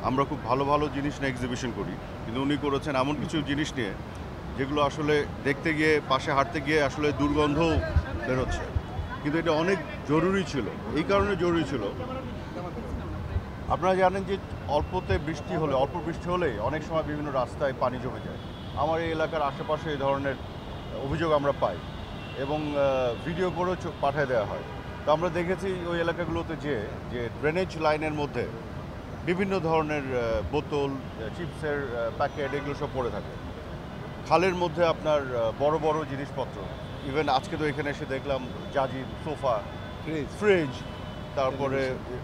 আমরা খুব ভালো ভালো জিনিস নিয়ে এক্সিবিশন করি, কিন্তু উনি করেছেন এমন কিছু জিনিস নিয়ে যেগুলো আসলে দেখতে গিয়ে পাশে হাঁটতে গিয়ে আসলে দুর্গন্ধও বেরোচ্ছে, কিন্তু এটা অনেক জরুরি ছিল। এই কারণে জরুরি ছিল, আপনারা জানেন যে অল্প বৃষ্টি হলেই অনেক সময় বিভিন্ন রাস্তায় পানি জমে যায়। আমার এই এলাকার আশেপাশে এই ধরনের অভিযোগ আমরা পাই এবং ভিডিও করেও পাঠিয়ে দেওয়া হয়। তো আমরা দেখেছি ওই এলাকাগুলোতে যে ড্রেনেজ লাইনের মধ্যে বিভিন্ন ধরনের বোতল, চিপসের প্যাকেট এগুলো সব পড়ে থাকে। খালের মধ্যে আপনার বড় বড় জিনিসপত্র, ইভেন আজকে তো এখানে এসে দেখলাম জাজির সোফা, ফ্রিজ, তারপরে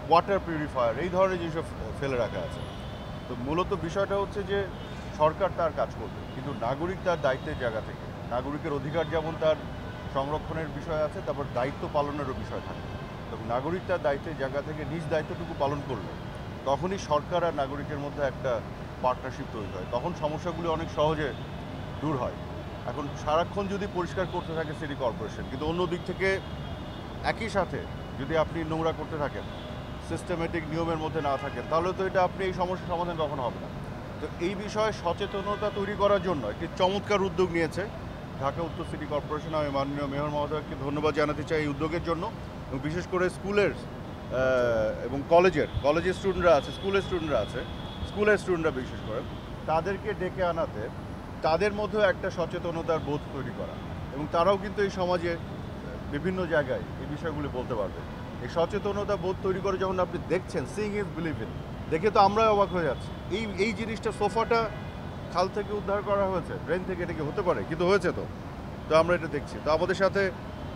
ওয়াটার পিউরিফায়ার, এই ধরনের জিনিস ফেলে রাখা আছে। তো মূলত বিষয়টা হচ্ছে যে সরকার তার কাজ করবে, কিন্তু নাগরিক তার দায়িত্বের জায়গা থেকে, নাগরিকের অধিকার যেমন তার সংরক্ষণের বিষয় আছে, তারপর দায়িত্ব পালনেরও বিষয় থাকে। তো নাগরিক তার দায়িত্বের জায়গা থেকে নিজ দায়িত্বটুকু পালন করলে তখনই সরকার আর নাগরিকের মধ্যে একটা পার্টনারশিপ তৈরি হয়, তখন সমস্যাগুলি অনেক সহজে দূর হয়। এখন সারাক্ষণ যদি পরিষ্কার করতে থাকে সিটি কর্পোরেশন, কিন্তু অন্য দিক থেকে একই সাথে যদি আপনি নোংরা করতে থাকেন, সিস্টেমেটিক নিয়মের মধ্যে না থাকেন, তাহলে তো এটা আপনি এই সমস্যার সমাধান কখনো হবে না। তো এই বিষয়ে সচেতনতা তৈরি করার জন্য একটি চমৎকার উদ্যোগ নিয়েছে ঢাকা উত্তর সিটি কর্পোরেশন। আমি মাননীয় মেয়র মহোদয়কে ধন্যবাদ জানাতে চাই এই উদ্যোগের জন্য, এবং বিশেষ করে স্কুলের এবং কলেজের স্টুডেন্টরা আছে, স্কুলের স্টুডেন্টরা বিশেষ করে তাদেরকে ডেকে আনাতে, তাদের মধ্যেও একটা সচেতনতার বোধ তৈরি করা, এবং তারাও কিন্তু এই সমাজে বিভিন্ন জায়গায় এই বিষয়গুলি বলতে পারবে। এই সচেতনতা বোধ তৈরি করে যখন আপনি দেখছেন, সিইং ইজ বিলিভিং, দেখে তো আমরাই অবাক হয়ে যাচ্ছি। এই জিনিসটা, সোফাটা খাল থেকে উদ্ধার করা হয়েছে, ড্রেন থেকে, এটা কি হতে পারে? কিন্তু হয়েছে। তো আমরা এটা দেখছি। তো আমাদের সাথে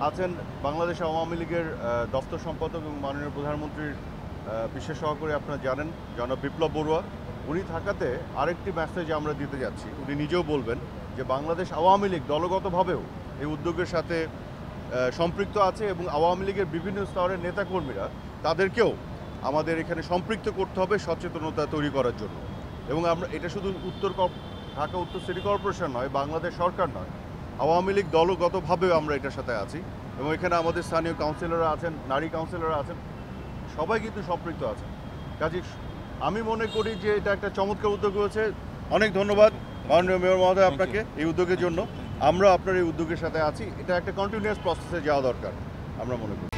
আছেন বাংলাদেশ আওয়ামী লীগের দপ্তর সম্পাদক এবং মাননীয় প্রধানমন্ত্রীর বিশেষ সহকারী, আপনারা জানেন, জনাব বিপ্লব বড়ুয়া। উনি থাকাতে আরেকটি মেসেজ আমরা দিতে যাচ্ছি, উনি নিজেও বলবেন যে বাংলাদেশ আওয়ামী লীগ দলগতভাবেও এই উদ্যোগের সাথে সম্পৃক্ত আছে, এবং আওয়ামী লীগের বিভিন্ন স্তরের নেতাকর্মীরা, তাদেরকেও আমাদের এখানে সম্পৃক্ত করতে হবে সচেতনতা তৈরি করার জন্য। এবং আমরা এটা শুধু ঢাকা উত্তর সিটি কর্পোরেশন নয়, বাংলাদেশ সরকার নয়, আওয়ামী লীগ দলগতভাবেও আমরা এটার সাথে আছি, এবং এখানে আমাদের স্থানীয় কাউন্সিলররা আছেন, নারী কাউন্সিলররা আছেন, সবাই কিন্তু সম্পৃক্ত আছেন। কাজে আমি মনে করি যে এটা একটা চমৎকার উদ্যোগ হয়েছে। অনেক ধন্যবাদ মাননীয় মেয়র মহোদয় আপনাকে এই উদ্যোগের জন্য। আমরা আপনার এই উদ্যোগের সাথে আছি, এটা একটা কন্টিনিউয়াস প্রসেসে যাওয়া দরকার আমরা মনে করি।